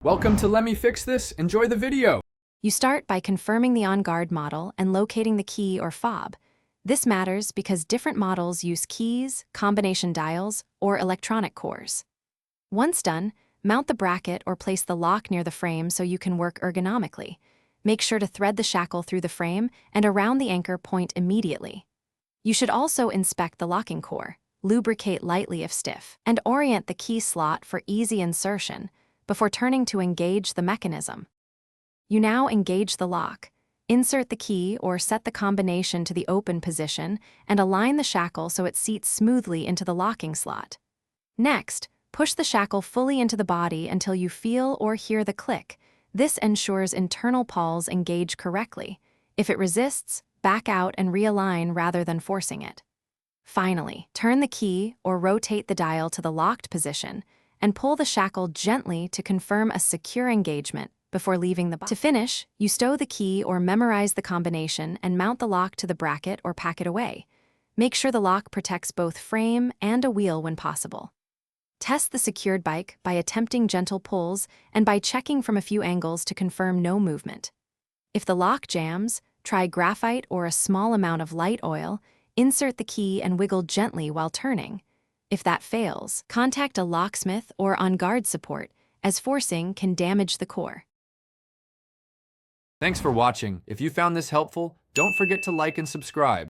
Welcome to Let Me Fix This. Enjoy the video. You start by confirming the Onguard model and locating the key or fob. This matters because different models use keys, combination dials, or electronic cores. Once done, mount the bracket or place the lock near the frame so you can work ergonomically. Make sure to thread the shackle through the frame and around the anchor point immediately. You should also inspect the locking core, lubricate lightly if stiff, and orient the key slot for easy insertion before turning to engage the mechanism. You now engage the lock, insert the key or set the combination to the open position, and align the shackle so it seats smoothly into the locking slot. Next, push the shackle fully into the body until you feel or hear the click. This ensures internal pawls engage correctly. If it resists, back out and realign rather than forcing it. Finally, turn the key or rotate the dial to the locked position and pull the shackle gently to confirm a secure engagement before leaving the box. To finish, you stow the key or memorize the combination and mount the lock to the bracket or pack it away. Make sure the lock protects both frame and a wheel when possible. Test the secured bike by attempting gentle pulls and by checking from a few angles to confirm no movement. If the lock jams, try graphite or a small amount of light oil, insert the key and wiggle gently while turning. If that fails, contact a locksmith or Onguard support, as forcing can damage the core. Thanks for watching. If you found this helpful, don't forget to like and subscribe.